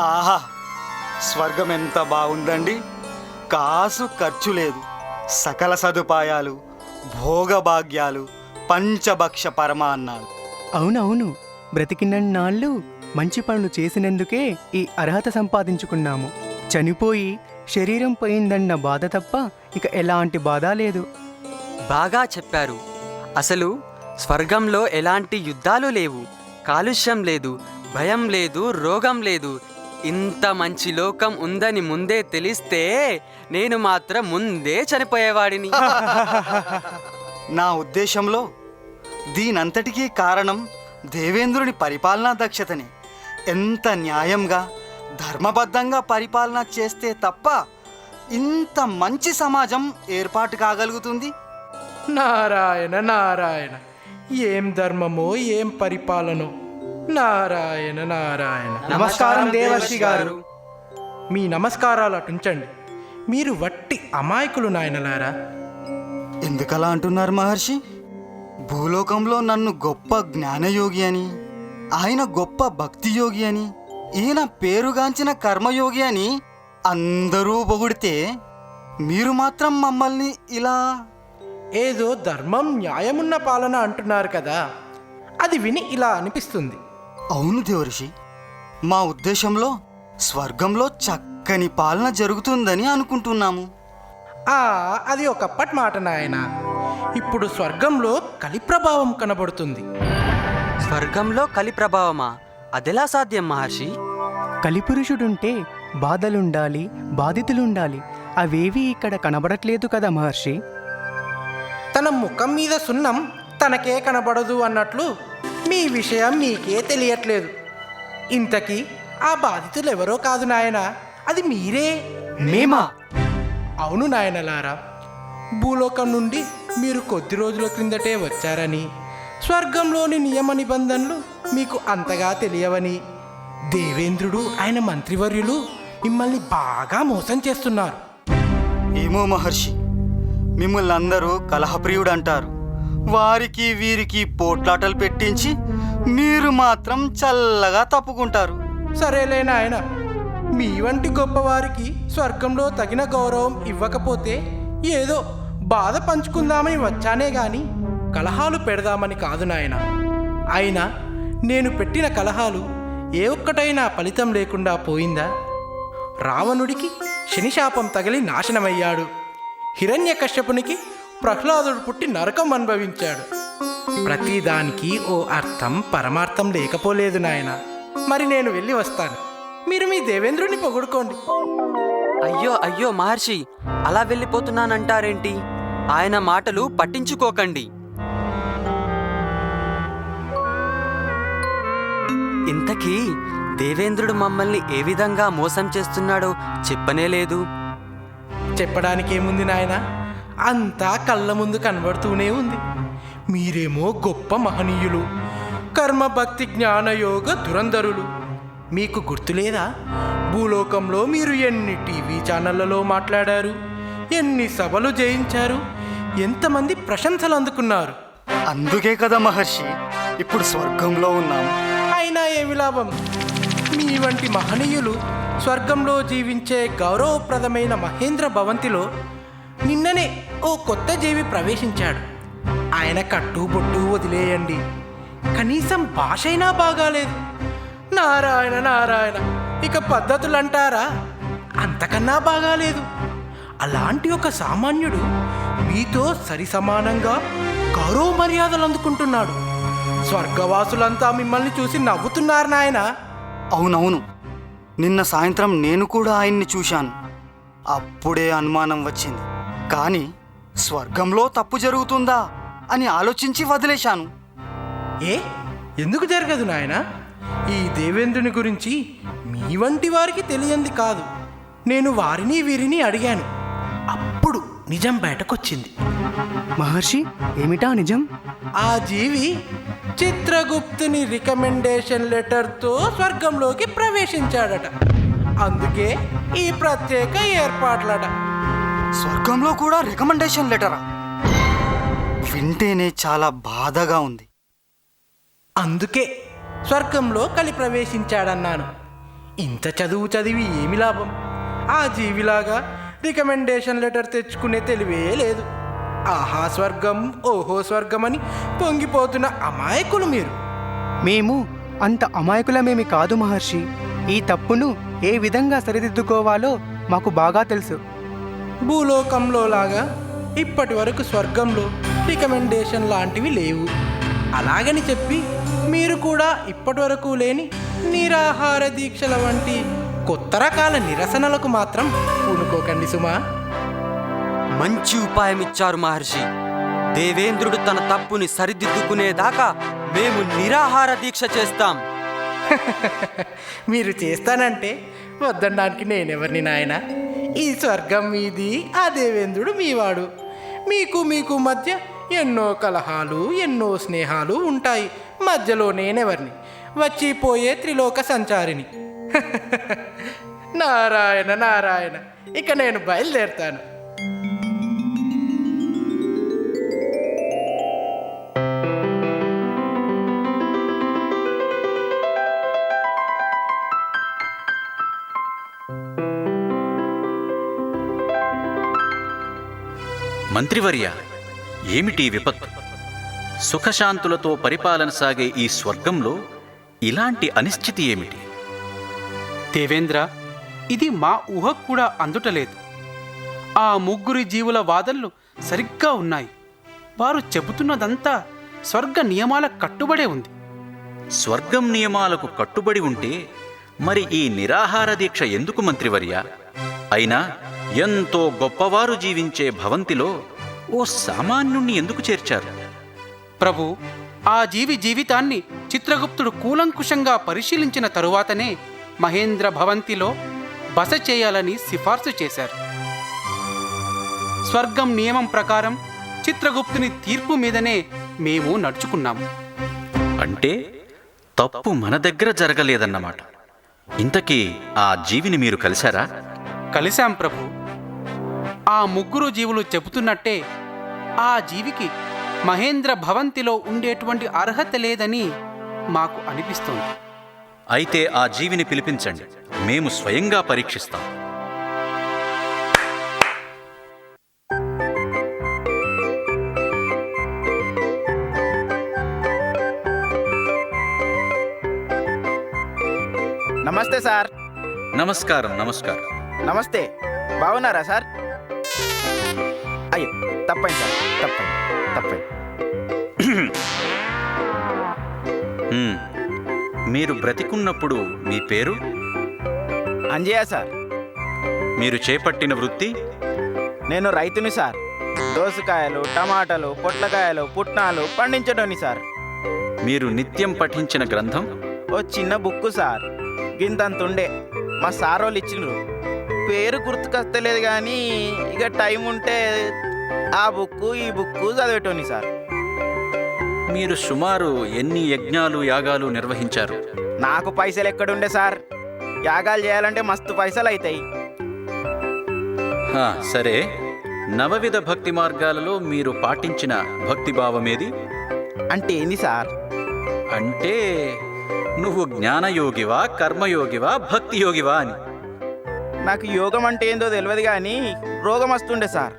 ఆహా, స్వర్గం ఎంత బాగుందండి. కాసు ఖర్చు లేదు, సకల సదుపాయాలు, భోగభాగ్యాలు, పంచభక్ష పరమాన్నాలు. అవునవును, బ్రతికినన్నాళ్ళు మంచి పనులు చేసినందుకే ఈ అర్హత సంపాదించుకున్నాము. చనిపోయి శరీరం పోయిందన్న బాధ తప్ప ఇక ఎలాంటి బాధ లేదు. బాగా చెప్పారు. అసలు స్వర్గంలో ఎలాంటి యుద్ధాలు లేవు, కాలుష్యం లేదు, భయం లేదు, రోగం లేదు. ఇంత మంచి లోకం ఉందని ముందే తెలిస్తే నేను మాత్రం ముందే చనిపోయేవాడిని. నా ఉద్దేశంలో దీనంతటికీ కారణం దేవేంద్రుని పరిపాలనా దక్షతనే. ఎంత న్యాయంగా, ధర్మబద్ధంగా పరిపాలన చేస్తే తప్ప ఇంత మంచి సమాజం ఏర్పాటు కాగలుగుతుంది. నారాయణ నారాయణ, ఏం ధర్మమో ఏం పరిపాలనో. నారాయణ నారాయణ. నమస్కారం దేవర్షి గారు. మీ నమస్కారాలు అటుంచండి. మీరు వట్టి అమాయకులు నాయనలారా. ఎందుకలా అంటున్నారు మహర్షి? భూలోకంలో నన్ను గొప్ప జ్ఞానయోగి అని, ఆయన గొప్ప భక్తి యోగి అని, ఈయన పేరుగాంచిన కర్మయోగి అని అందరూ పొగిడితే మీరు మాత్రం మమ్మల్ని ఇలా... ఏదో ధర్మం న్యాయమున్న పాలన అంటున్నారు కదా, అది విని ఇలా అనిపిస్తుంది. అవును దేవర్షి, మా ఉద్దేశంలో స్వర్గంలో చక్కని పాలన జరుగుతుందని అనుకుంటున్నాము. అది ఒకప్పటి మాట నాయన. ఇప్పుడు స్వర్గంలో కలి ప్రభావం కనబడుతుంది. స్వర్గంలో కలి ప్రభావమా? అదెలా సాధ్యం మహర్షి? కలిపురుషుడుంటే బాధలుండాలి, బాధితులుండాలి. అవేవీ ఇక్కడ కనబడట్లేదు కదా మహర్షి. తన ముఖం మీద సున్నం తనకే కనబడదు అన్నట్లు మీ విషయం మీకే తెలియట్లేదు. ఇంతకీ ఆ బాధితులు ఎవరో కాదు నాయన, అది మీరే. మేమా? అవును నాయనలారా, భూలోకం నుండి మీరు కొద్ది రోజుల క్రిందటే వచ్చారని, స్వర్గంలోని నియమ నిబంధనలు మీకు అంతగా తెలియవని దేవేంద్రుడు ఆయన మంత్రివర్యులు మిమ్మల్ని బాగా మోసం చేస్తున్నారు. ఏమో మహర్షి, మిమ్మల్ని అందరూ కలహప్రియుడు అంటారు. వారికి వీరికి పోట్లాటలు పెట్టించి మీరు మాత్రం చల్లగా తప్పుకుంటారు. సరేలే నాయన, మీ వంటి గొప్పవారికి స్వర్గంలో తగిన గౌరవం ఇవ్వకపోతే ఏదో బాధ పంచుకుందామని వచ్చానే గాని కలహాలు పెడదామని కాదు నాయన. అయినా నేను పెట్టిన కలహాలు ఏ ఒక్కటైనా ఫలితం లేకుండా పోయిందా? రావణుడికి శనిశాపం తగిలి నాశనమయ్యాడు. హిరణ్యకశ్యపునికి ప్రహ్లాదుడు పుట్టి నరకం అనుభవించాడు. ప్రతిదానికి ఓ అర్థం పరమార్థం లేకపోలేదు నాయన. మరి నేను వెళ్ళి వస్తాను, మీరు మీ దేవేంద్రుని పొగుడుకోండి. అయ్యో అయ్యో మహర్షి, అలా వెళ్ళిపోతున్నానంటారేంటి? ఆయన మాటలు పట్టించుకోకండి. ఇంతకీ దేవేంద్రుడు మమ్మల్ని ఏ విధంగా మోసం చేస్తున్నాడో చెప్పనే లేదు. చెప్పడానికి ఏముంది నాయన, అంతా కళ్ళ ముందు కనబడుతూనే ఉంది. మీరేమో గొప్ప మహనీయులు, కర్మ భక్తి జ్ఞానయోగ దురంధరులు. మీకు గుర్తులేదా, భూలోకంలో మీరు ఎన్ని టీవీ ఛానళ్లలో మాట్లాడారు, ఎన్ని సభలు జయించారు, ఎంతమంది ప్రశంసలు అందుకున్నారు. అందుకే కదా మహర్షి ఇప్పుడు స్వర్గంలో ఉన్నాం. అయినా ఏమి లాభం? మీ వంటి మహనీయులు స్వర్గంలో జీవించే గౌరవప్రదమైన మహేంద్ర భవంతిలో నిన్ననే ఓ కొత్త జీవి ప్రవేశించాడు. ఆయన కట్టుబొట్టు వదిలేయండి, కనీసం భాష అయినా బాగాలేదు. నారాయణ నారాయణ, ఇక పద్ధతులంటారా, అంతకన్నా బాగాలేదు. అలాంటి ఒక సామాన్యుడు మీతో సరి సమానంగా గౌరవ మర్యాదలు అందుకుంటున్నాడు. స్వర్గవాసులంతా మిమ్మల్ని చూసి నవ్వుతున్నారు నాయన. అవునవును, నిన్న సాయంత్రం నేను కూడా ఆయన్ని చూశాను. అప్పుడే అనుమానం వచ్చింది. కానీ స్వర్గంలో తప్పు జరుగుతుందా అని ఆలోచించి వదిలేశాను. ఎందుకు జరగదు నాయన? ఈ దేవేంద్రుని గురించి మీ వంటి వారికి తెలియంది కాదు. నేను వారిని వీరిని అడిగాను, అప్పుడు నిజం బయటకొచ్చింది. మహర్షి, ఏమిటా నిజం? ఆ జీవి చిత్రగుప్తుని రికమెండేషన్ లెటర్తో స్వర్గంలోకి ప్రవేశించాడట. అందుకే ఈ ప్రత్యేక ఏర్పాట్లట. స్వర్గంలో కూడా రికమెండేషన్ లెటరా? వింటేనే చాలా బాధగా ఉంది. అందుకే స్వర్గంలో కలి ప్రవేశించాడన్నాను. ఇంత చదువు చదివి ఏమి లాభం? ఆ జీవిలాగా రికమెండేషన్ లెటర్ తెచ్చుకునే తెలివే లేదు. ఆహా స్వర్గం, ఓహో స్వర్గం అని పొంగిపోతున్న అమాయకులు మీరు. మేము అంత అమాయకులమేమి కాదు మహర్షి. ఈ తప్పును ఏ విధంగా సరిదిద్దుకోవాలో మాకు బాగా తెలుసు. భూలోకంలో లాగా ఇప్పటి వరకు స్వర్గంలో రికమెండేషన్ లాంటివి లేవు. అలాగని చెప్పి మీరు కూడా ఇప్పటి వరకు లేని నిరాహార దీక్షల వంటి కొత్త రకాల నిరసనలకు మాత్రం పూనుకోకండి సుమా. మంచి ఉపాయం ఇచ్చారు మహర్షి. దేవేంద్రుడు తన తప్పుని సరిదిద్దుకునేదాకా మేము నిరాహార దీక్ష చేస్తాం. మీరు చేస్తానంటే వద్దనడానికి నేనెవరిని నాయన? ఈ స్వర్గం మీది, ఆ దేవేంద్రుడు మీవాడు. మీకు మధ్య ఎన్నో కలహాలు, ఎన్నో స్నేహాలు ఉంటాయి. మధ్యలో నేనెవరిని? వచ్చిపోయే త్రిలోక సంచారిని. నారాయణ నారాయణ, ఇక నేను బయలుదేరుతాను. మంత్రివర్య, ఏమిటి విపత్తు? సుఖశాంతులతో పరిపాలన సాగే ఈ స్వర్గంలో ఇలాంటి అనిశ్చితి ఏమిటి? దేవేంద్ర, ఇది మా ఊహకు కూడా అందుటలేదు. ఆ ముగ్గురి జీవుల వాదనలు సరిగ్గా ఉన్నాయి. వారు చెబుతున్నదంతా స్వర్గ నియమాల కట్టుబడే ఉంది. స్వర్గం నియమాలకు కట్టుబడి ఉంటే మరి ఈ నిరాహార దీక్ష ఎందుకు మంత్రివర్య? అయినా ఎంతో గొప్పవారు జీవించే భవంతిలో ఓ సామాన్యుణ్ణి ఎందుకు చేర్చారు? ప్రభు, ఆ జీవి జీవితాన్ని చిత్రగుప్తుడు కూలంకుషంగా పరిశీలించిన తరువాతనే మహేంద్ర భవంతిలో బస చేయాలని సిఫార్సు చేశారు. స్వర్గం నియమం ప్రకారం చిత్రగుప్తుని తీర్పు మీదనే మేము నడుచుకున్నాము. అంటే తప్పు మన దగ్గర జరగలేదన్నమాట. ఇంతకీ ఆ జీవిని మీరు కలిశారా? కలిశాం ప్రభు. ఆ ముగ్గురు జీవులు చెబుతున్నట్టే ఆ జీవికి మహేంద్ర భవంతిలో ఉండేటువంటి అర్హత లేదని మాకు అనిపిస్తోంది. అయితే ఆ జీవిని పిలిపించండి, మేము స్వయంగా పరీక్షిస్తాం. నమస్తే సార్. నమస్కారం. నమస్కారం. నమస్తే. బాగున్నారా సార్? అయ్యో, తప్పండి సార్, తప్పండి. మీరు బ్రతికున్నప్పుడు మీ పేరు? అంజయ్య సార్. మీరు చేపట్టిన వృత్తి? నేను రైతుని సార్. దోసకాయలు, టమాటాలు, పొట్లకాయలు, పుట్నాలు పండించడోని సార్. మీరు నిత్యం పఠించిన గ్రంథం? ఓ చిన్న బుక్కు సార్, గింతంతుండే. మా సార్ వాళ్ళు ఇచ్చిండ్రు. పేరు గుర్తుకొస్తలేదు కానీ ఇక టైం ఉంటే ఆ బుక్కు ఈ బుక్కు చదివేటోని సార్. మీరు సుమారు ఎన్ని యజ్ఞాలు యాగాలు నిర్వహించారు? నాకు పైసలు ఎక్కడుండే సార్? యాగాలు చేయాలంటే మస్తు పైసలు అవుతాయి. సరే, నవవిధ భక్తి మార్గాలలో మీరు పాటించిన భక్తిభావమేది? అంటే ఏంది సార్? అంటే నువ్వు జ్ఞానయోగివా, కర్మయోగివా, భక్తి యోగివా అని. నాకు యోగం అంటే ఏందో తెలియదు కానీ రోగం వస్తుండే సార్.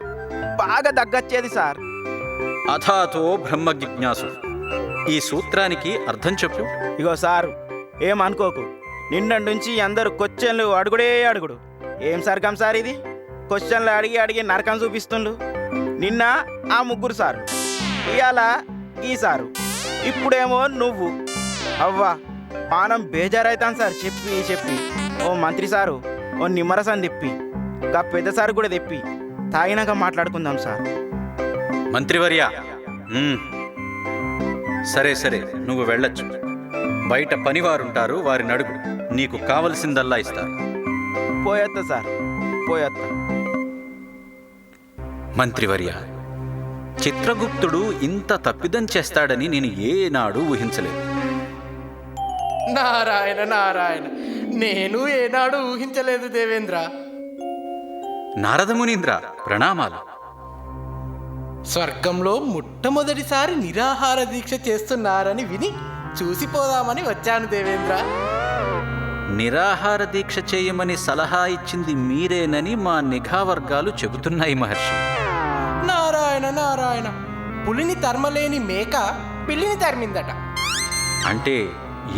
బాగా దగ్గొచ్చేది సార్. అథాతో బ్రహ్మ జిజ్ఞాసు. ఈ సూత్రానికి అర్థం చెప్పు. ఇగో సారు, ఏమనుకోకు. నిన్న నుంచి అందరూ క్వశ్చన్లు అడుగుడు. ఏం సర్గం సార్ ఇది? క్వశ్చన్లు అడిగి నరకం చూపిస్తుండ్రు. నిన్న ఆ ముగ్గురు సారు, ఇవాళ ఈ సారు, ఇప్పుడేమో నువ్వు. అవ్వా, పానం బేజారైతాను సార్ చెప్పి. ఓ మంత్రి సారు, ఓ నిమ్మరసం తెప్పి, ఇంకా పెద్ద సారు కూడా తెప్పి తాగినాక మాట్లాడుకుందాం సార్. మంత్రివర్య, సరే, నువ్వు వెళ్ళొచ్చు. బయట పనివారుంటారు, వారిని అడుగు. నీకు కావలసిందల్లా ఇస్తారు. పోయొత్తా సార్, పోయొత్తా. మంత్రివర్య, చిత్రగుప్తుడు ఇంత తప్పిదం చేస్తాడని నేను ఏనాడు ఊహించలేదు. నారాయణ నారాయణ, నేను ఏనాడు ఊహించలేదు దేవేంద్ర. నారదమునీంద్ర, ప్రణామాలు. స్వర్గంలో మొట్టమొదటిసారి నిరాహార దీక్ష చేస్తున్నారని విని చూసిపోదామని వచ్చాను దేవేంద్ర. నిరాహార దీక్ష చేయమని సలహా ఇచ్చింది మీరేనని మా నిఘా వర్గాలు చెబుతున్నాయి మహర్షి. నారాయణ నారాయణ, పులిని తరమలేని మేక పిల్లిని తరిమిందట. అంటే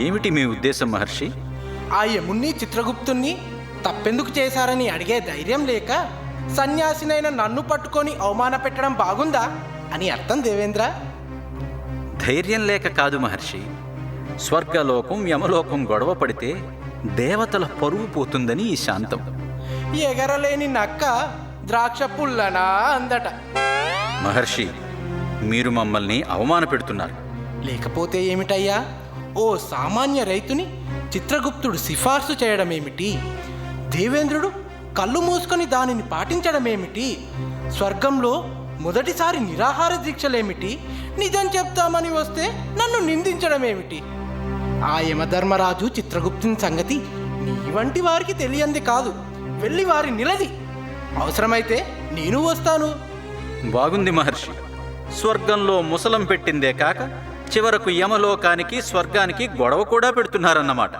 ఏమిటి మీ ఉద్దేశం మహర్షి? ఆ యముణ్ణి చిత్రగుప్తుణ్ణి తప్పెందుకు చేశారని అడిగే ధైర్యం లేక సన్యాసినైన నన్ను పట్టుకొని అవమాన పెట్టడం బాగుందా అని అర్థం దేవేంద్ర. ధైర్యం లేక కాదు మహర్షి, స్వర్గలోకం యమలోకం గొడవ పడితే దేవతల పరువు పోతుందని ఈ శాంతం. ఎగరలేని నక్క ద్రాక్ష పుల్లనా అందట. మహర్షి, మీరు మమ్మల్ని అవమాన పెడుతున్నారు. లేకపోతే ఏమిటయ్యా, ఓ సామాన్య రైతుని చిత్రగుప్తుడు సిఫార్సు చేయడమేమిటి? దేవేంద్రుడు కళ్ళు మూసుకొని దానిని పాటించడమేమిటి? స్వర్గంలో మొదటిసారి నిరాహార దీక్షలేమిటి? నిజం చెప్తామని వస్తే నన్ను నిందించడమేమిటి? ఆ యమధర్మరాజు చిత్రగుప్తుని సంగతి నీ వంటి వారికి తెలియంది కాదు. వెళ్ళి వారి నిలది. అవసరమైతే నేను వస్తాను. బాగుంది మహర్షి, స్వర్గంలో ముసలం పెట్టిందే కాక చివరకు యమలోకానికి స్వర్గానికి గొడవ కూడా పెడుతున్నారన్నమాట.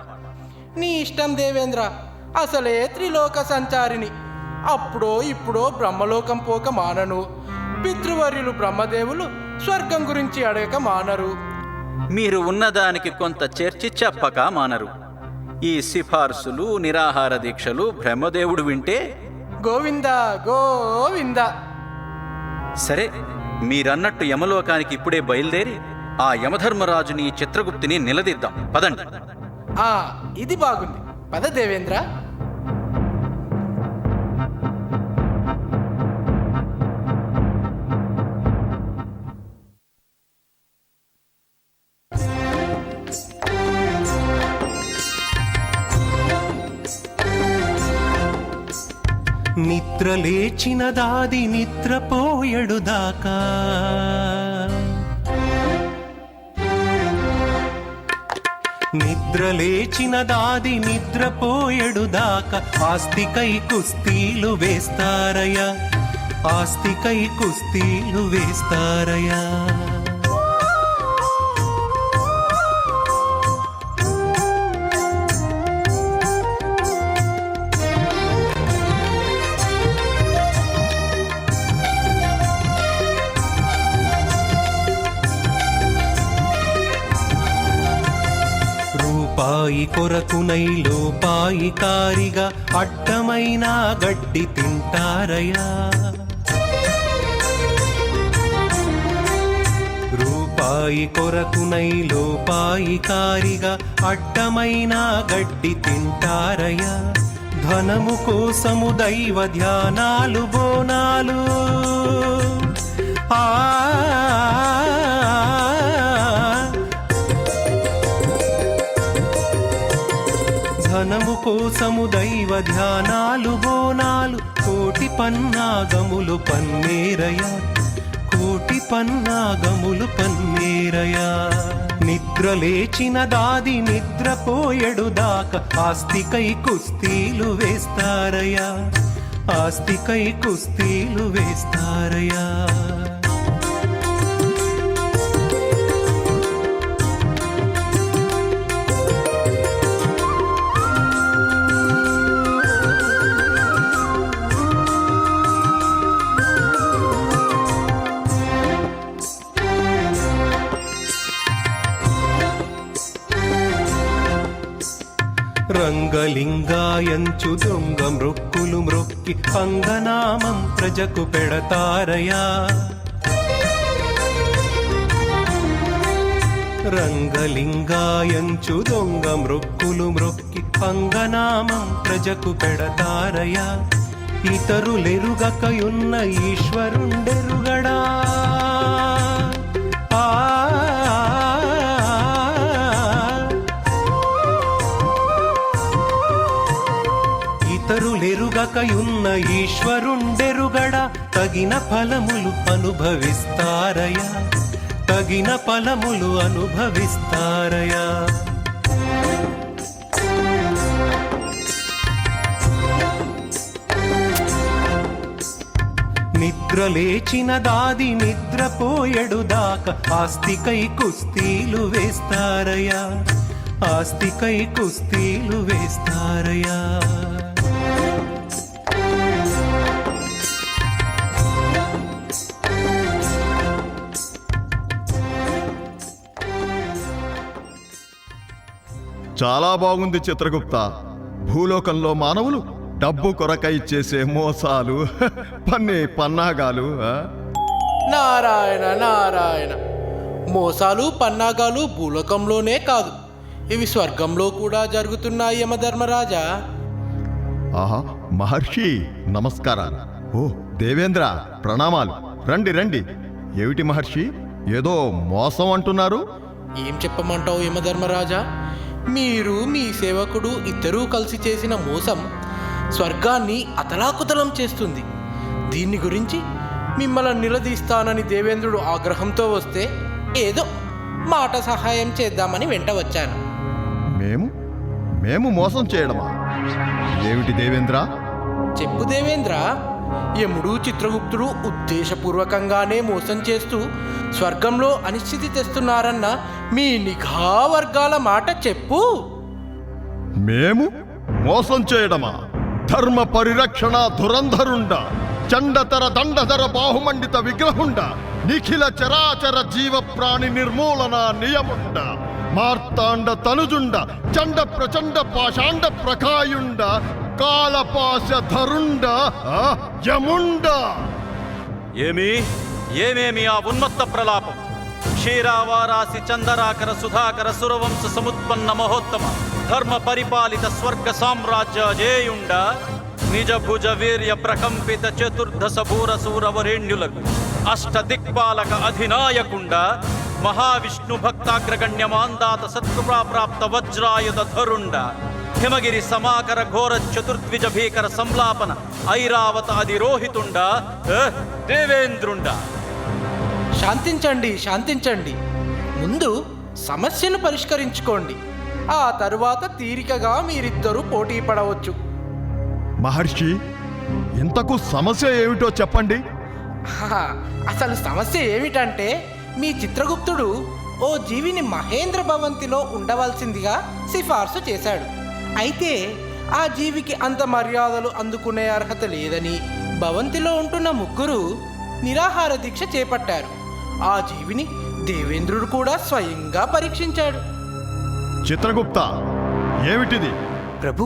నీ ఇష్టం దేవేంద్ర. అసలే త్రిలోక సంచారిని. అప్పుడో ఇప్పుడో బ్రహ్మలోకం పోక మానను. పితృవర్యులు బ్రహ్మదేవులు స్వర్గం గురించి అడగక మానరు. మీరు ఉన్నదానికి కొంత చేర్చి చెప్పక మానరు. ఈ సిఫార్సులు నిరాహార దీక్షలు బ్రహ్మదేవుడు వింటే గోవింద గోవింద. సరే, మీరన్నట్టు యమలోకానికి ఇప్పుడే బయలుదేరి ఆ యమధర్మరాజుని చిత్రగుప్తిని నిలదీద్దాం. పదండి. ఇది బాగుంది. పద దేవేంద్ర. నిద్ర లేచినదాది నిద్రపోయడు దాకా, నిద్ర లేచినదాది నిద్రపోయడు దాకా, ఆస్తికై కుస్తీలు వేస్తారయ్యా, ఆస్తికై కుస్తీలు వేస్తారయ్యా. రూపాయి కొరకునై లోపాయి కారిగా అడ్డమైన గడ్డి తింటారయ్యా, రూపాయి కొరకునై లోపాయి కారిగా అడ్డమైన గడ్డి తింటారయ్యా. ధనము కోసము దైవ ధ్యానాలు బోనాలు, ధనము కోసము దైవ ధ్యానాలు బోనాలు, కోటి పన్నాగములు పన్నేరయ, కోటి పన్నాగములు పన్నేరయ. నిద్ర లేచిన దాది నిద్రపోయడు దాకా, ఆస్తికై కుస్తీలు వేస్తారయ్యా, ఆస్తికై కుస్తీలు వేస్తారయ్యా. రంగలింగాయంచు దొంగ మృక్కులు మ్రొక్కి పంగనామం ప్రజకు పెడతారయా, రంగలింగాయంచు దొంగ మృక్కులు మ్రొక్కి పంగనామం ప్రజకు పెడతారయా. ఇతరులెరుగకయున్న ఈశ్వరుండెరుగడా, ఇతరులెరుగకయున్న ఈశ్వరుండెరుగడా. తగిన ఫలములు అనుభవిస్తారయా, తగిన ఫలములు అనుభవిస్తారయా. నిద్ర లేచిన దాది నిద్రపోయడు దాకా, ఆస్తికై కుస్తీలు వేస్తారయా, ఆస్తికై కుస్తీలు వేస్తారయ్యా. చాలా బాగుంది చిత్రగుప్త. భూలోకంలో మానవులు డబ్బు కొరకై చేసే మోసాలు, పన్నాగాలు. నారాయణ నారాయణ, మోసాలు పన్నాగాలు భూలోకంలోనే కాదు, ఇవి స్వర్గంలో కూడా జరుగుతున్నాయి యమధర్మరాజా. ఆహా, మహర్షి నమస్కారాలు. ఓ దేవేంద్ర, ప్రణామాలు. రండి రండి. ఏమిటి మహర్షి, ఏదో మోసం అంటున్నారు? ఏం చెప్పమంటావు యమధర్మరాజా? మీరు మీ సేవకుడు ఇద్దరూ కలిసి చేసిన మోసం స్వర్గాన్ని అతలాకుతలం చేస్తుంది. దీన్ని గురించి మిమ్మల్ని నిలదీస్తానని దేవేంద్రుడు ఆగ్రహంతో వస్తే ఏదో మాట సహాయం చేద్దామని వెంట వచ్చాను. మేము మోసం చేయడమా? ఏమిటి దేవేంద్ర? చెప్పు దేవేంద్ర. యముడు చిత్రగుప్తుడు ఉద్దేశపూర్వకంగానే మోసం చేస్తూ స్వర్గంలో అనిశ్చితి తెస్తున్నారన్న మీ నిఘా వర్గాల మాట చెప్పు. మేము మోసం చేయడమా? ధర్మ పరిరక్షణ ధురంధరుండ, చండతర దండధర బాహుమండిత విగ్రహుండ, నిఖిల చరాచర జీవ ప్రాణి నిర్మూలన నియముండ, మార్తాండ తనుజుండ, చండ ప్రచండ పాషాండ ప్రకాయుండ, కాలపాశ ధరుండ, యముండ. ఏమేమి ఆ ఉన్మత్త ప్రలాపం? క్షీరావారాసి చందరాకర సుధాకర సురవంశ సముత్పన్న మహోత్తమ ధర్మ పరిపాలిత స్వర్గ సామ్రాజ్య జేయుండ, నిజ భుజ వీర్య ప్రకంపిత చతుర్దశ భూర సూరవరేణ్యులకు అష్ట దిక్పాలక అధినాయకుండ, మహావిష్ణు భక్తాగ్రగణ్యమాందాత సత్కృపాప్రాప్త వజ్రాయుధ ధరుండ, హిమగిరి సమాకర ఘోర చతుర్ద్విజ భీకర సంలాపన ఐరావత అధిరోహితుండ, దేవేంద్రుండ. శాంతించండి శాంతించండి. ముందు సమస్యను పరిష్కరించుకోండి. ఆ తరువాత తీరికగా మీరిద్దరూ పోటీ పడవచ్చు. మహర్షి, ఇంతకు సమస్య ఏమిటో చెప్పండి. అసలు సమస్య ఏమిటంటే, మీ చిత్రగుప్తుడు ఓ జీవిని మహేంద్ర భవంతిలో ఉండవలసిందిగా సిఫార్సు చేశాడు. అయితే ఆ జీవికి అంత మర్యాదలు అందుకునే అర్హత లేదని భవంతిలో ఉంటున్న ముగ్గురు నిరాహార దీక్ష చేపట్టారు. ఆ జీవిని దేవేంద్రుడు కూడా స్వయంగా పరీక్షించాడు. చిత్రగుప్త, ఏమిటిది? ప్రభు,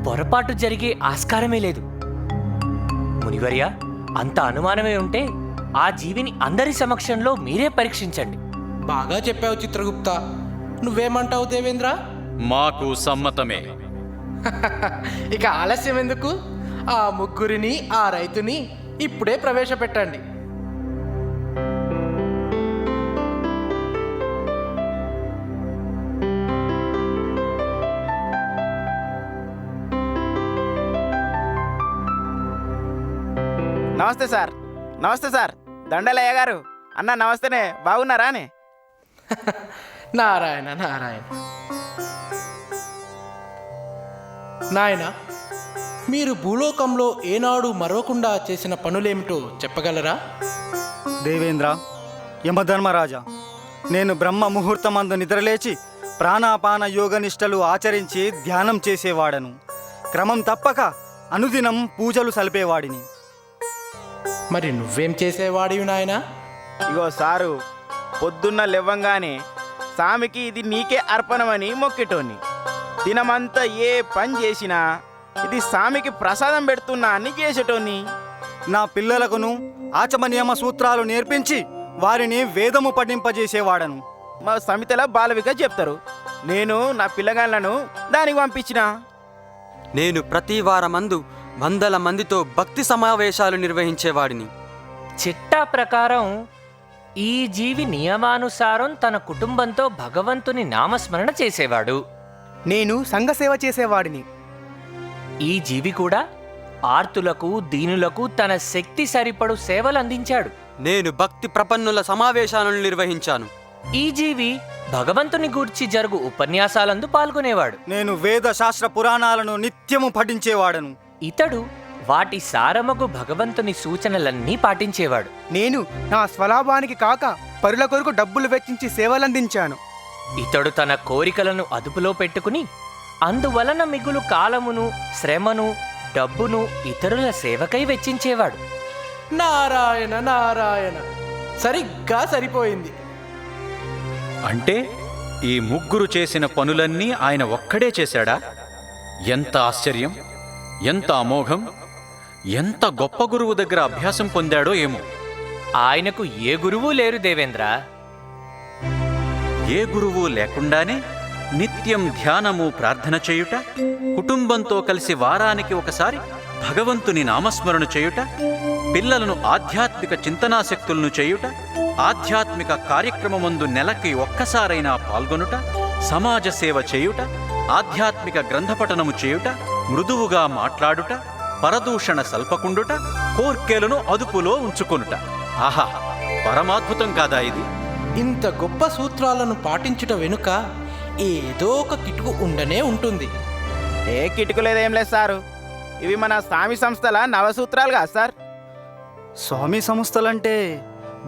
పొరపాటు జరిగే ఆస్కారమే లేదు. మునివర్య, అంత అనుమానమే ఉంటే ఆ జీవిని అందరి సమక్షంలో మీరే పరీక్షించండి. బాగా చెప్పావు చిత్రగుప్త. నువ్వేమంటావు దేవేంద్ర? మాకు సమ్మతమే. ఇక ఆలస్యం ఎందుకు? ఆ ముగ్గురిని, ఆ రైతుని ఇప్పుడే ప్రవేశపెట్టండి. నమస్తే సార్. నమస్తే సార్. దండలయ్య గారు. అన్న నమస్తేనే. బాగున్నారా అని? నారాయణ నారాయణ. నాయన, మీరు భూలోకంలో ఏనాడు మరవకుండా చేసిన పనులేమిటో చెప్పగలరా? దేవేంద్ర, యమధర్మరాజా, నేను బ్రహ్మ ముహూర్తమందు నిద్రలేచి ప్రాణాపాన యోగనిష్టలు ఆచరించి ధ్యానం చేసేవాడను. క్రమం తప్పక అనుదినం పూజలు సలిపేవాడిని. మరి నువ్వేం చేసేవాడివి నాయనా? ఇగో సారు, పొద్దున్న లేవంగానే సామికి ఇది నీకే అర్పణమని మొక్కేటోని. దినమంతా ఏ పని చేసినా ఇది సామికి ప్రసాదం పెడుతున్నా అని చేసేటోని. నా పిల్లలకును ఆచమనియమ సూత్రాలు నేర్పించి వారిని వేదము పఠింపజేసేవాడను. మా సమితల బాలవిక చెప్తారు. నేను నా పిల్లగాళ్ళను దానికి పంపించిన. నేను ప్రతి వారమందు వందల మందితో భక్తి సమావేశాలు నిర్వహించేవాడిని. చిట్టా ప్రకారం ఈ జీవి నియమానుసారం తన కుటుంబంతో భగవంతుని నామస్మరణ చేసేవాడు. నేను సంఘసేవ చేసేవాడిని. ఈ జీవి కూడా ఆర్తులకు దీనులకు తన శక్తి సరిపడు సేవలు అందించాడు. నేను భక్తి ప్రపన్నుల సమావేశాలను నిర్వహించాను. ఈ జీవి భగవంతుని గూర్చి జరుగు ఉపన్యాసాలందు పాల్గొనేవాడు. నేను వేద శాస్త్ర పురాణాలను నిత్యము పఠించేవాడను. ఇతడు వాటి సారమగు భగవంతుని సూచనలన్నీ పాటించేవాడు. నేను నా స్వలాభానికి కాక పరుల కొరకు డబ్బులు వెచ్చించి సేవలందించాను. ఇతడు తన కోరికలను అదుపులో పెట్టుకుని అందువలన మిగులు కాలమును శ్రమను డబ్బును ఇతరుల సేవకై వెచ్చించేవాడు. నారాయణ నారాయణ, సరిగ్గా సరిపోయింది. అంటే ఈ ముగ్గురు చేసిన పనులన్నీ ఆయన ఒక్కడే చేశాడా? ఎంత ఆశ్చర్యం, ఎంత అమోఘం! ఎంత గొప్ప గురువు దగ్గర అభ్యాసం పొందాడో ఏమో. ఆయనకు ఏ గురువు లేరు దేవేంద్ర. ఏ గురువు లేకుండానే నిత్యం ధ్యానము ప్రార్థన చేయుట, కుటుంబంతో కలిసి వారానికి ఒకసారి భగవంతుని నామస్మరణ చేయుట, పిల్లలను ఆధ్యాత్మిక చింతనాశక్తులను చేయుట, ఆధ్యాత్మిక కార్యక్రమమందు నెలకి ఒక్కసారైనా పాల్గొనుట, సమాజ సేవ చేయుట, ఆధ్యాత్మిక గ్రంథపఠనము చేయుట, మృదువుగా మాట్లాడుట, పరదూషణ సల్పకుండుట, కోర్కెలను అదుపులో ఉంచుకొనుట. ఆహా, పరమాద్భుతం కాదా ఇది? ఇంత గొప్ప సూత్రాలను పాటించుట వెనుక ఏదో ఒక కిటుకు ఉండనే ఉంటుంది. ఏ కిటుకులేదేం లేదు సారు. ఇవి మన స్వామి సంస్థల నవసూత్రాలు కాదు సార్. స్వామి సంస్థలంటే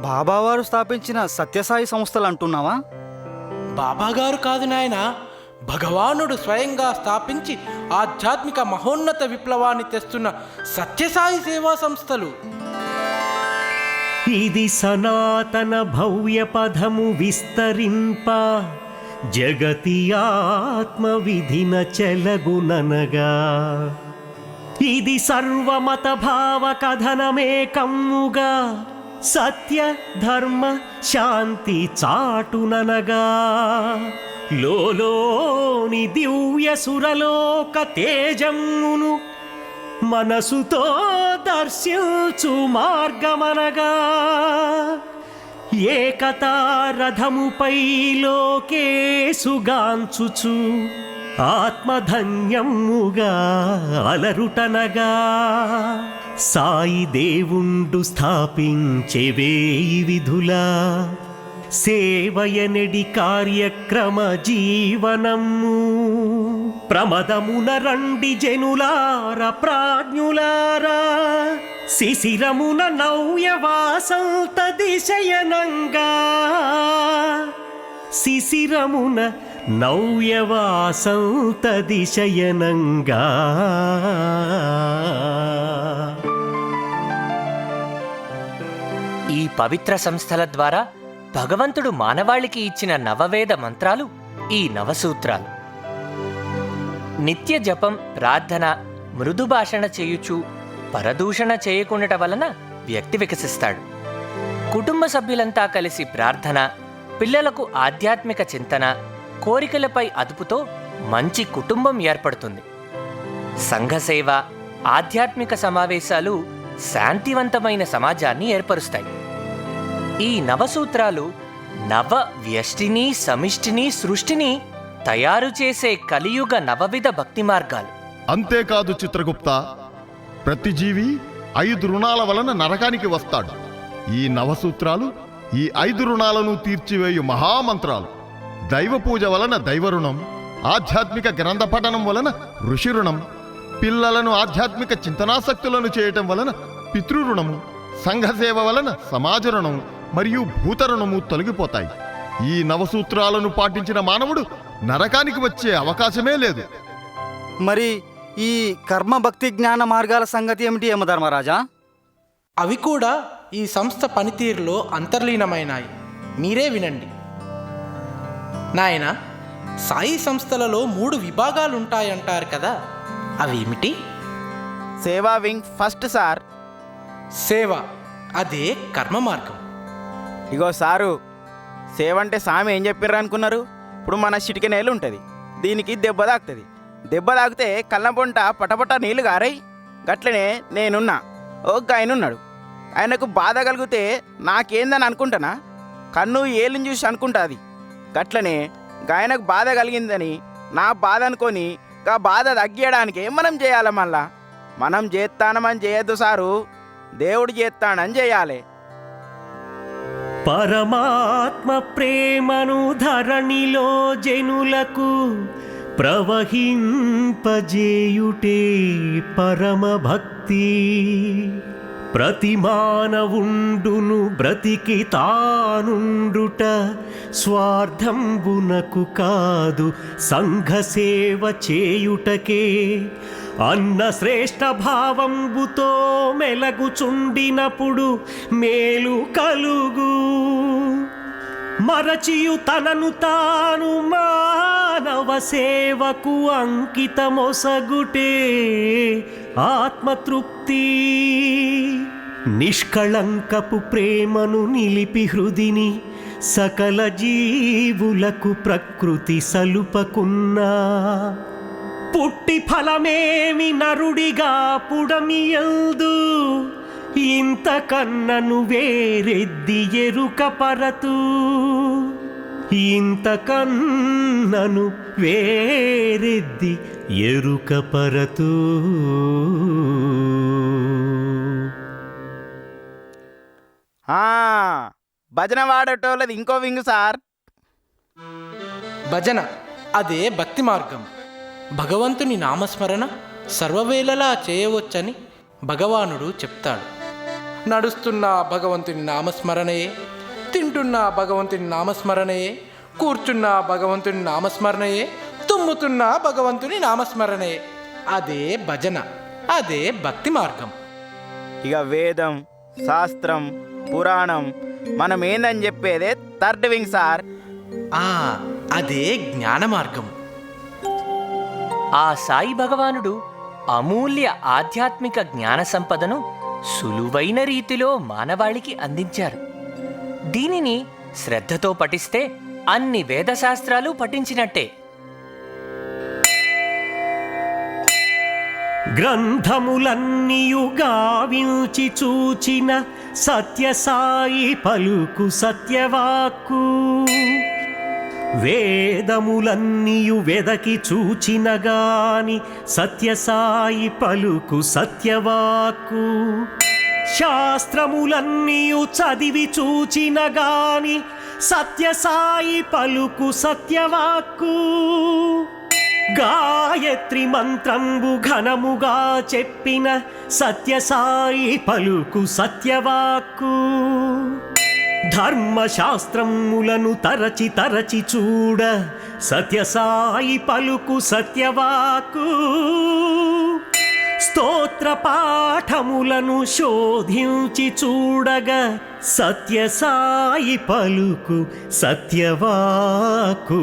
బాబావారు స్థాపించిన సత్యసాయి సంస్థలు అంటున్నావా? బాబాగారు కాదు నాయన, భగవానుడు స్వయంగా స్థాపించి ఆధ్యాత్మిక మహోన్నత విప్లవాన్ని తెస్తున్న సత్యసాయి సేవా సంస్థలు. ఇది సనాతన భవ్య పదము విస్తరింప జగతి ఆత్మ విధిన చెలగుననగా. ఇది సర్వమత భావ కథనమేకమ్ముగా సత్య ధర్మ శాంతి చాటుననగా. లోలోని దివ్య సురలోక తేజమ్మును మనసుతో దర్శించు మార్గమనగా. ఏకతా రథముపై లోకేసుగాంచుచు ఆత్మధన్యముగా అలరుటనగా. సాయి దేవుండు స్థాపించే వేయి విధులా సేవయనెడి కార్యక్రమ జీవనము. ప్రమదమున రండి జనులార ప్రాజ్ఞులారా, శిశిరమున నవ్యవాసంత దిశయనంగా. శిశిరమున నవ్యవాసంత దిశయనంగా. ఈ పవిత్ర సంస్థల ద్వారా భగవంతుడు మానవాళికి ఇచ్చిన నవవేద మంత్రాలు ఈ నవసూత్రాలు. నిత్య జపం, ప్రార్థన, మృదు భాషణ చేయుచు పరదూషణ చేయకుండట వలన వ్యక్తి వికసిస్తాడు. కుటుంబ సభ్యులంతా కలిసి ప్రార్థన, పిల్లలకు ఆధ్యాత్మిక చింతన, కోరికలపై అదుపుతో మంచి కుటుంబం ఏర్పడుతుంది. సంఘసేవ, ఆధ్యాత్మిక సమావేశాలు శాంతివంతమైన సమాజాన్ని ఏర్పరుస్తాయి. ఈ నవసూత్రాలు నవ వ్యష్టిని, సమిష్టిని, సృష్టిని తయారు చేసే కలియుగ నవవిధ భక్తి మార్గాలు. అంతేకాదు చిత్రగుప్త, ప్రతి జీవి 5 రుణాల వలన నరకానికి వస్తాడు. ఈ నవసూత్రాలు ఈ 5 రుణాలను తీర్చివేయు మహామంత్రాలు. దైవ పూజ వలన దైవ రుణం, ఆధ్యాత్మిక గ్రంథ పఠనం వలన ఋషి రుణం, పిల్లలను ఆధ్యాత్మిక చింతనాసక్తులను చేయటం వలన పితృరుణము, సంఘసేవ వలన సమాజ రుణం మరియు భూతరుణము తొలగిపోతాయి. ఈ నవసూత్రాలను పాటించిన మానవుడు నరకానికి వచ్చే అవకాశమే లేదు. మరి ఈ కర్మ భక్తి జ్ఞాన మార్గాల సంగతి ఏమిటి యమధర్మరాజా? అవి కూడా ఈ సంస్థ పనితీరులో అంతర్లీనమైనాయి. మీరే వినండి నాయన. సాయి సంస్థలలో 3 విభాగాలుంటాయంటారు కదా, అవేమిటి? సేవా వింగ్ ఫస్ట్ సార్. సేవ, అదే కర్మ మార్గం. ఇగో సారు, సేవ అంటే సామి ఏం చెప్పారు అనుకున్నారు? ఇప్పుడు మన చిటికెనేలు ఉంటుంది, దీనికి దెబ్బ తాకుతుంది. దెబ్బ తాకితే కళ్ళ పొంట పటపట నీళ్లు గారై. గట్లనే నేనున్నా, ఒక ఆయనున్నాడు. ఆయనకు బాధ కలిగితే నాకేందని అనుకుంటానా? కన్ను ఏళ్ళని చూసి అనుకుంటుంది. గట్లనే ఆయనకు బాధ కలిగిందని నా బాధ అనుకొని ఆ బాధ తగ్గియడానికే మనం చేయాలి. మళ్ళా మనం చేస్తానమని చేయొద్దు సారు, దేవుడు చేస్తానని చేయాలి. పరమాత్మ ప్రేమను ధరణిలో జనులకు ప్రవహింపజేయుటే పరమ భక్తి. ప్రతి మానవుండును బ్రతికి తానుండుట స్వార్థంబునకు కాదు సంఘ సేవ చేయుటకే. అన్న శ్రేష్ఠ భావంబుతో మెలగుచుండినప్పుడు మేలు కలుగు. మరచియు తనను తాను మానవ సేవకు అంకితమొసగుటే ఆత్మతృప్తి. నిష్కళంకపు ప్రేమను నిలిపి హృదిని సకల జీవులకు ప్రకృతి సలుపకున్నా. పుట్టి ఫలమేమి నరుడిగా పుడమియందు ఇంతకన్నను వేరెద్ది ఎరుక పరతు. ఇంతకన్నను వేరెద్ది ఎరుక పరతు. భజన వాడటోళ్ళది ఇంకో వింగు సార్. భజన అదే భక్తి మార్గం. భగవంతుని నామస్మరణ సర్వవేళలా చేయవచ్చని భగవానుడు చెప్తాడు. నడుస్తున్న భగవంతుని నామస్మరణయే, తింటున్న భగవంతుని నామస్మరణయే, కూర్చున్న భగవంతుని నామస్మరణయే, తుమ్ముతున్న భగవంతుని నామస్మరణయే. అదే భజన, అదే భక్తి మార్గం. ఇక వేదం, శాస్త్రం, పురాణం మనం ఏందని చెప్పేదే థర్డ్ వింగ్ సార్. అదే జ్ఞాన మార్గం. ఆ సాయి భగవానుడు అమూల్య ఆధ్యాత్మిక జ్ఞాన సంపదను సులువైన రీతిలో మానవాళికి అందించారు. దీనిని శ్రద్ధతో పఠిస్తే అన్ని వేదశాస్త్రాలు పఠించినట్టే. గ్రంథములన్నీయు గావించి చూచిన సత్యసాయి పలుకు సత్యవాక్కు. వేదములన్నీయు వెదకి చూచిన గాని సత్యసాయి పలుకు సత్యవాక్కు. శాస్త్రములన్నీయు చదివి చూచిన గాని సత్యసాయి పలుకు సత్యవాక్కు. గాయత్రి మంత్రంబు ఘనముగా చెప్పిన సత్యసాయి పలుకు సత్యవాక్కు. ధర్మశాస్త్రములను తరచి తరచి చూడ సత్యసాయి పలుకు సత్యవాక్కు. స్తోత్ర పాఠములను శోధించి చూడగా సత్యసాయి పలుకు సత్యవాక్కు.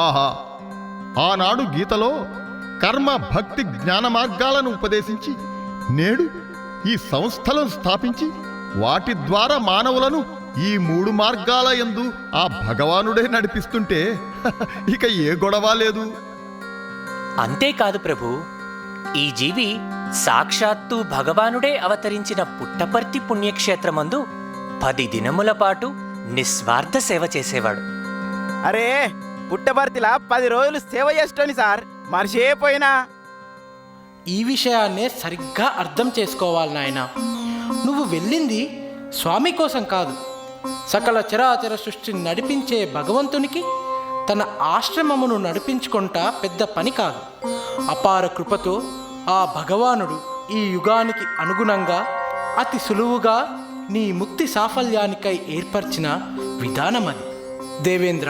ఆహా, ఆనాడు గీతలో కర్మ భక్తి జ్ఞాన మార్గాలను ఉపదేశించి నేడు ఈ సంస్థలను స్థాపించి వాటి ద్వారా మానవులను ఈ 3 మార్గాల యందు ఆ భగవానుడే నడిపిస్తుంటే ఇక ఏ గొడవ లేదు. అంతేకాదు ప్రభు, ఈ జీవి సాక్షాత్తు భగవానుడే అవతరించిన పుట్టపర్తి పుణ్యక్షేత్రమందు 10 దినముల పాటు నిస్వార్థ సేవ చేసేవాడు. అరే, పుట్టపర్తిలా 10 రోజులు సేవ చేస్తోని సార్, మర్చిపోయినా. ఈ విషయాన్నే సరిగ్గా అర్థం చేసుకోవాలి నాయన. నువ్వు వెళ్ళింది స్వామి కోసం కాదు, సకల చరాచర సృష్టిని నడిపించే భగవంతునికి తన ఆశ్రమమును నడిపించుకుంటా పెద్ద పని కాదు. అపార కృపతో ఆ భగవానుడు ఈ యుగానికి అనుగుణంగా అతి సులువుగా నీ ముక్తి సాఫల్యానికై ఏర్పరిచిన విధానమది. దేవేంద్ర,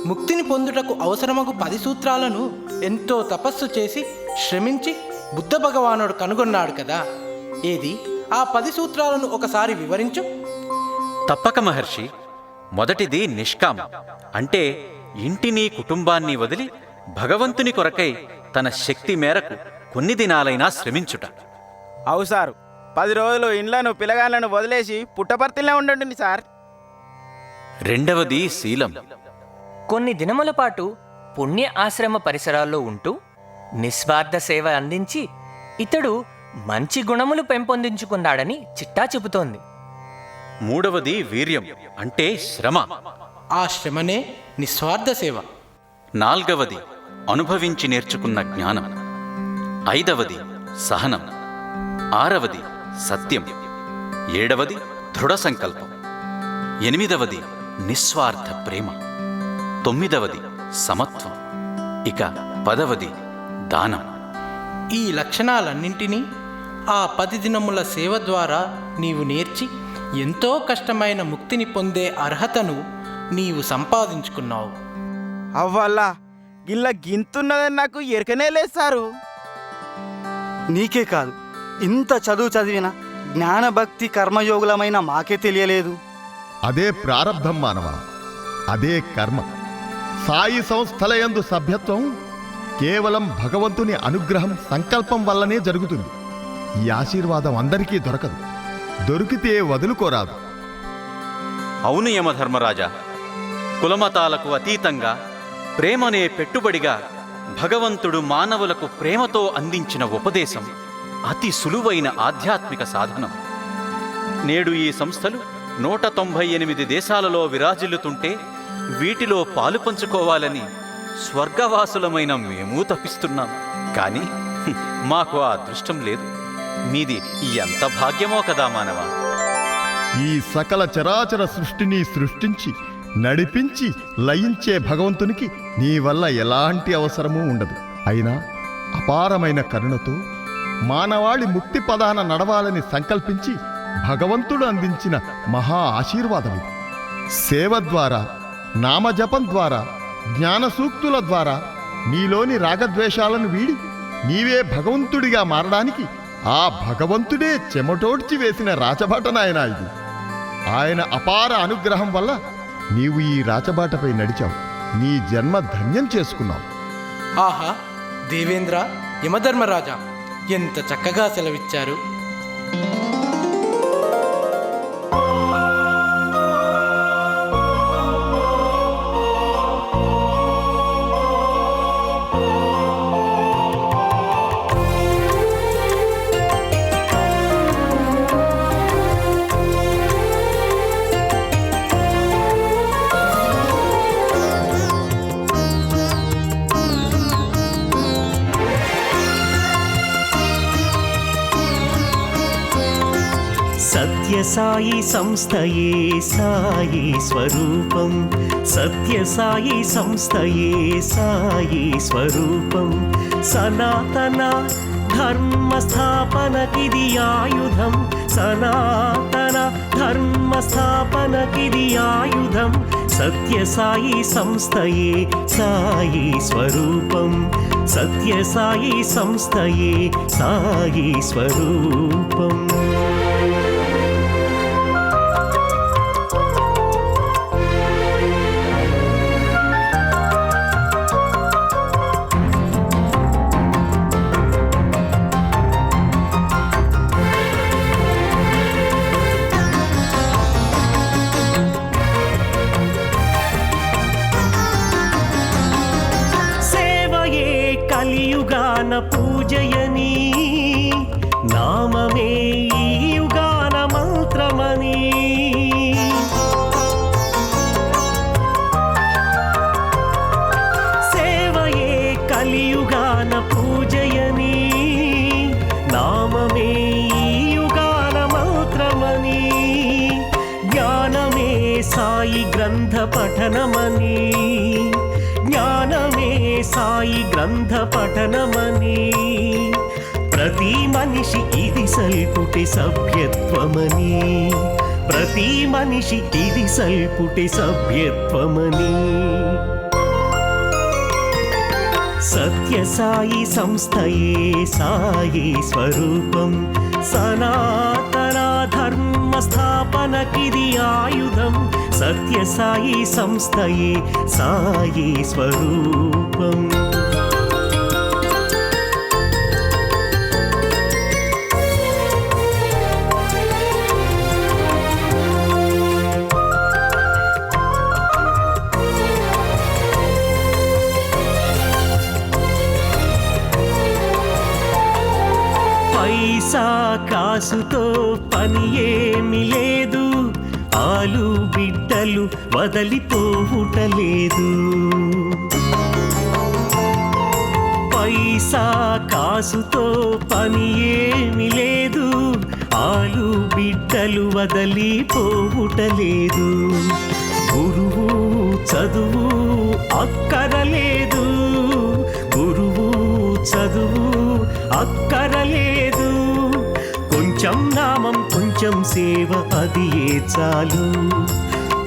ముక్తిని పొందుటకు అవసరమగు 10 సూత్రాలను ఎంతో తపస్సు చేసి శ్రమించి బుద్ధ భగవానుడు కనుగొన్నాడు కదా. ఏది ఆ 10 సూత్రాలను ఒకసారి వివరించు. తప్పక మహర్షి. మొదటిది నిష్కామ, అంటే ఇంటిని కుటుంబాన్ని వదిలి భగవంతుని కొరకై తన శక్తి మేరకు కొన్ని దినాలైనా శ్రమించుట. అవు సారు, 10 రోజులు ఇండ్లను పిల్లగాళ్ళను వదిలేసి పుట్టపర్తిలో ఉండండి సార్. రెండవది శీలం. కొన్ని దినముల పాటు పుణ్య ఆశ్రమ పరిసరాల్లో ఉంటూ నిస్వార్థ సేవ అందించి ఇతడు మంచి గుణములు పెంపొందించుకున్నాడని చిట్టా చెబుతోంది. మూడవది వీర్యం, అంటే శ్రమ. ఆ శ్రమనే నిస్వార్థ సేవ. నాల్గవది అనుభవించి నేర్చుకున్న జ్ఞానం. 5వది సహనం. 6వది సత్యం. 7వది దృఢ సంకల్పం. 8వది నిస్వార్థ ప్రేమ, 9వది సమత్వం, ఇక 10వది దానం. ఈ లక్షణాలన్నింటినీ ఆ 10 దినముల సేవ ద్వారా నీవు నేర్చి ఎంతో కష్టమైన ముక్తిని పొందే అర్హతను నీవు సంపాదించుకున్నావు. అవ్వల్లా గిల్ల గింతున్నదని నాకు ఎరకనే లేదు సారు. నీకే కాదు, ఇంత చదువు చదివిన జ్ఞానభక్తి కర్మయోగులమైన మాకే తెలియలేదు. అదే ప్రారబ్ధం మానవ, అదే కర్మ. సాయి సంస్థలయందు సభ్యత్వం కేవలం భగవంతుని అనుగ్రహం సంకల్పం వల్లనే జరుగుతుంది. ఈ ఆశీర్వాదం అందరికీ దొరకదు, దొరికితే వదులుకోరాదు. అవును యమధర్మరాజా, కులమతాలకు అతీతంగా ప్రేమనే పెట్టుబడిగా భగవంతుడు మానవులకు ప్రేమతో అందించిన ఉపదేశం అతి సులువైన ఆధ్యాత్మిక సాధనం. నేడు ఈ సంస్థలు 198 దేశాలలో విరాజిల్లుతుంటే వీటిలో పాలు పంచుకోవాలని స్వర్గవాసులమైన మేము తపిస్తున్నాం. కానీ మాకు ఆ అదృష్టం లేదు. మీది ఎంత భాగ్యమో కదా మానవా. ఈ సకల చరాచర సృష్టిని సృష్టించి నడిపించి లయించే భగవంతునికి నీ వల్ల ఎలాంటి అవసరమూ ఉండదు. అయినా అపారమైన కరుణతో మానవాళి ముక్తి పదాన నడవాలని సంకల్పించి భగవంతుడు అందించిన మహా ఆశీర్వాదం ఇది. సేవ ద్వారా, నామజపం ద్వారా, జ్ఞాన సూక్తుల ద్వారా నీలోని రాగద్వేషాలను వీడి నీవే భగవంతుడిగా మారడానికి ఆ భగవంతుడే చెమటోడ్చి వేసిన రాచబాట నాయనా ఇది. ఆయన అపార అనుగ్రహం వల్ల నీవు ఈ రాచబాటపై నడిచావు. నీ జన్మ ధన్యం చేసుకున్నావు. ఆహా, దేవేంద్ర, యమధర్మరాజా, ఎంత చక్కగా సెలవిచ్చారు. సత్యసాయి సంస్థయే సాయి స్వరూపం, సత్యసాయి సంస్థయే సాయి స్వరూపం, సనాతన ధర్మ స్థాపనకిది ఆయుధం, సనాతన ధర్మ స్థాపనకిది ఆయుధం, సత్యసాయి సంస్థయే సాయి స్వరూపం, సత్యసాయి సంస్థయే సాయి స్వరూపం. కలియుగాన పూజయని, నామమే ఈ యుగాన మంత్రమని, సేవయే కలియుగాన పూజయని, నామమే ఈ యుగాన మంత్రమని, జ్ఞానమే సాయి గ్రంథ పఠనమని, జ్ఞానమే సాయి గ్రంథ పఠనమని, ప్రతి మనిషి ఇది సల్పుటి సభ్యత్వమని, ప్రతి మనిషి ఇది సల్పుటి సభ్యత్వమని. సత్యసాయి సంస్థయే సాయి స్వరూపం, సనాతన ధర్మ స్థాపనకిది ఆయుధం, సత్యసాయి సంస్థయే సాయి స్వరూపం. పైసా కాసుతో పని ఏమి లేదు, ఆలు బిడ్డలు వదలిపోవుటలేదు. పైసా కాసుతో పని ఏమి లేదు, ఆలు బిడ్డలు వదలిపోవుటలేదు. గురువు చదువు అక్కరలేదు, గురువు చదువు అక్కరలేదు. కొంచెం నామం కొంచెం సేవ అది ఏ చాలు,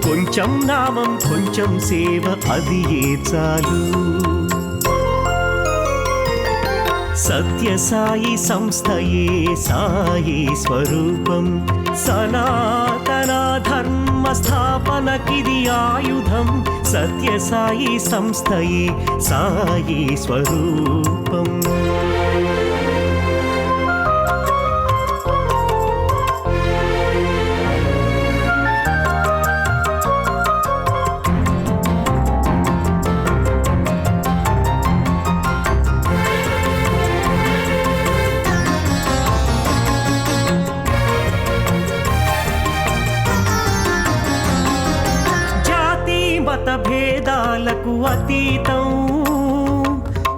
కొంచెం నామం కొంచెం సేవ అది ఏ చాలు. సత్య సాయి సంస్థయే సాయి స్వరూపం, సనాతన ధర్మ స్థాపనకిది ఆయుధం. సత్య సాయి సంస్థయే సాయి స్వరూపం. భేదాలకు అతీతం,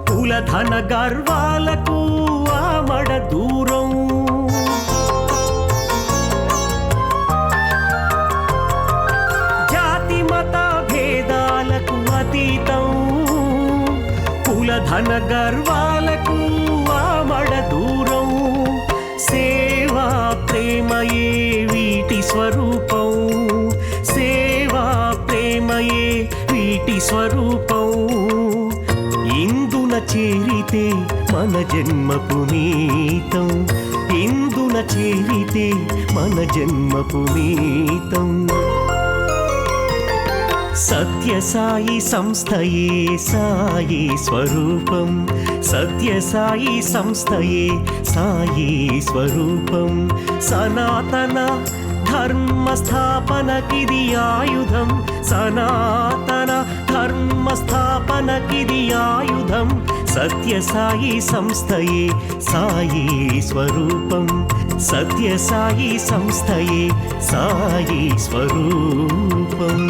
కులధన గర్వాలకు ఆమడ దూరం. జాతి మత భేదాలకు అతీతం, కులధన గర్వాలకు ఆమడ దూరం. సేవా ప్రేమయే వీటి స్వరూపం, సేవా ప్రేమయే వీటి స్వరూపం. ఇందున చేరితే మన జన్మ పునీతం, ఇందున చేరితే మన జన్మ పునీతం. సత్య సాయి సంస్థయే సాయి స్వరూపం, సత్య సాయి సంస్థయే సాయి స్వరూపం. సనాతన ధర్మ స్థాపనకిది ఆయుధం, సనాతన ధర్మ స్థాపనకిది ఆయుధం. సత్య సాయి సంస్థయే సాయి స్వరూపం, సత్య సాయి సంస్థయే సాయి స్వరూపం.